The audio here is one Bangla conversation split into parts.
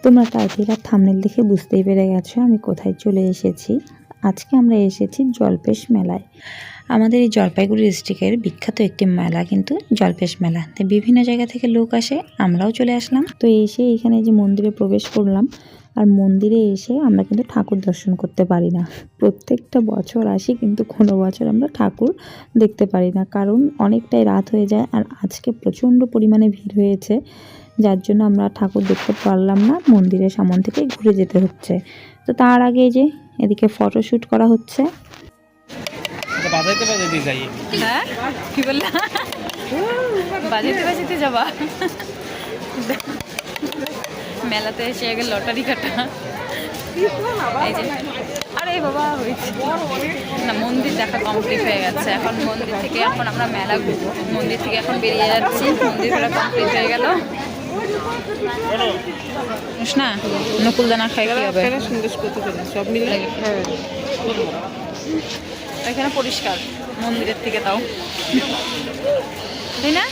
তোমরা টাইটেল আর থাম্বনেল দেখে বুঝতেই পেরে গেছো আমি কোথায় চলে এসেছি। আজকে আমরা এসেছি জলপেশ মেলায়। আমাদের এই জলপাইগুড়ি ডিস্ট্রিক্টের বিখ্যাত একটি মেলা কিন্তু জলপেশ মেলা। তাই বিভিন্ন জায়গা থেকে লোক আসে, আমরাও চলে আসলাম। তো এসে এখানে যে মন্দিরে প্রবেশ করলাম, আর মন্দিরে এসে আমরা কিন্তু ঠাকুর দর্শন করতে পারি না। প্রত্যেকটা বছর আসি কিন্তু কোনো বছর আমরা ঠাকুর দেখতে পারি না, কারণ অনেকটাই রাত হয়ে যায়। আর আজকে প্রচণ্ড পরিমাণে ভিড় হয়েছে, যার জন্য আমরা ঠাকুর দেখতে পারলাম না, মন্দিরের সামন থেকে ঘুরে যেতে হচ্ছে। তো তার আগে যে এদিকে ফটোশ্যুট করা হচ্ছে। হ্যাঁ কি বললা? বাজাতে যাবা? মেলাতে এসে আগে লটারি কাটা। এই যে আরে বাবা হয়েছে না, মন্দির দেখা কমপ্লিট হয়ে গেছে। এখন মন্দির থেকে এখন আমরা মেলা ঘুরবো। মন্দির থেকে এখন বেরিয়ে যাচ্ছি, মন্দির ঘোরা কমপ্লিট হয়ে গেল। না নকুলদানা খাই কি হবে? সব মিলে এখানে পরিষ্কার মন্দিরের থেকে, তাও তাই না?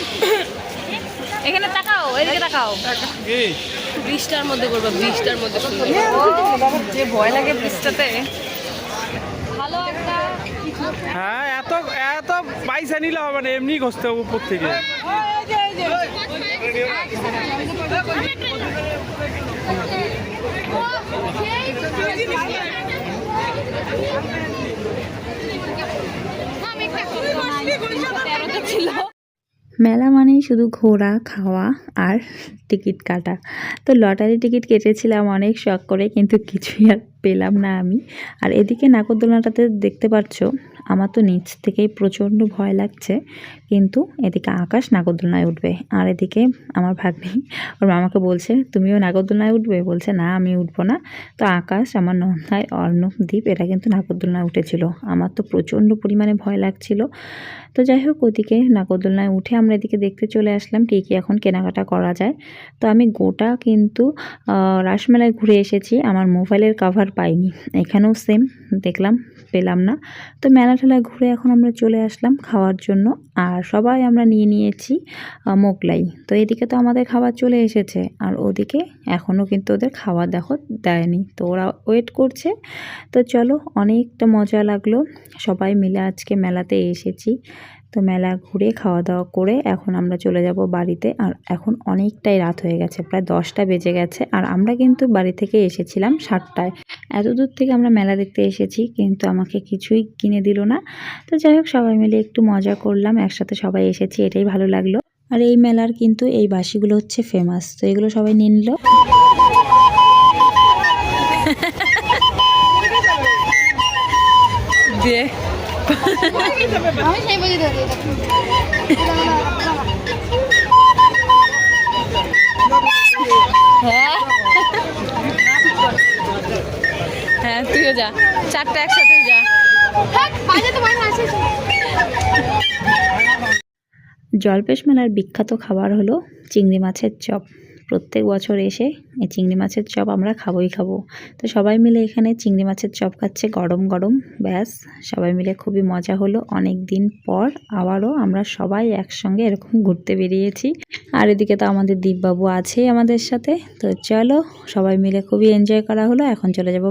এখানে তাকাও, এদিকে তাকাও। বৃষ্টার মধ্যে করবো, বৃষ্টার মধ্যে যে ভয় লাগে বৃষ্টাতে। ভালো একটা হ্যাঁ, এত এত পয়সা নিলে হবে না, এমনি ঘষতে হবে উপর থেকে। মেলা মানেই শুধু ঘোরা, খাওয়া আর টিকিট কাটা। তো লটারি টিকিট কেটেছিলাম অনেক শখ করে, কিন্তু কিছুই আর পেলাম না আমি। আর এদিকে নাগরদোলনাটাতে দেখতে পাচ্ছ, আমার তো নিচ থেকেই প্রচণ্ড ভয় লাগছে, কিন্তু এদিকে আকাশ নাগরদোলনায় উঠবে। আর এদিকে আমার ভাগ্নি ওর মামাকে বলছে, তুমিও নাগরদোলনায় উঠবে? বলছে না আমি উঠবো না। তো আকাশ, আমার নন্দাই, অর্ণবদ্বীপ এরা কিন্তু নাগরদোলনায় উঠেছিল। আমার তো প্রচণ্ড পরিমাণে ভয় লাগছিল। তো যাই হোক, ওদিকে নাগরদোলনায় উঠে আমরা এদিকে দেখতে চলে আসলাম কী কী এখন কেনাকাটা করা যায়। তো আমি গোটা কিন্তু রাসমেলায় ঘুরে এসেছি, আমার মোবাইলের কাভার পাইনি। এখানেও সেম দেখলাম, পেলাম না। তো মেলা ঠেলায় ঘুরে এখন আমরা চলে আসলাম খাওয়ার জন্য। আর সবাই আমরা নিয়ে নিয়েছি মোগলাই। তো এদিকে তো আমাদের খাবার চলে এসেছে, আর ওদিকে এখনও কিন্তু ওদের খাবার দেখো দেয়নি, তো ওরা ওয়েট করছে। তো চলো, অনেকটা মজা লাগলো, সবাই মিলে আজকে মেলাতে এসেছি। তো মেলা ঘুরে খাওয়া দাওয়া করে এখন আমরা চলে যাব বাড়িতে। আর এখন অনেকটাই রাত হয়ে গেছে, প্রায় 10টা বেজে গেছে। আর আমরা কিন্তু বাড়ি থেকে এসেছিলাম 7টায়। এত দূর থেকে আমরা মেলা দেখতে এসেছি, কিন্তু আমাকে কিছুই কিনে দিল না। তো যাই হোক, সবাই মিলে একটু মজা করলাম, একসাথে সবাই এসেছি, এটাই ভালো লাগলো। আর এই মেলার কিন্তু এই বাঁশিগুলো হচ্ছে ফেমাস, তো এগুলো সবাই নিয়ে নিল। দিয়ে হ্যাঁ তুইও যা, 4টা একসাথে যা। জলপেশ মেলার বিখ্যাত খাবার হলো চিংড়ি মাছের চপ। প্রত্যেক বছর এসে এই চিংড়ি মাছের চপ আমরা খাবোই খাবো। তো সবাই মিলে এখানে চিংড়ি মাছের চপ খাচ্ছে গরম গরম। ব্যাস, সবাই মিলে খুবই মজা হলো। অনেক দিন পর আবারও আমরা সবাই একসঙ্গে এরকম ঘুরতে বেরিয়েছি। আর এদিকে তো আমাদের দীপবাবু আছেই আমাদের সাথে। তো চলো, সবাই মিলে খুবই এনজয় করা হলো। এখন চলে যাবো।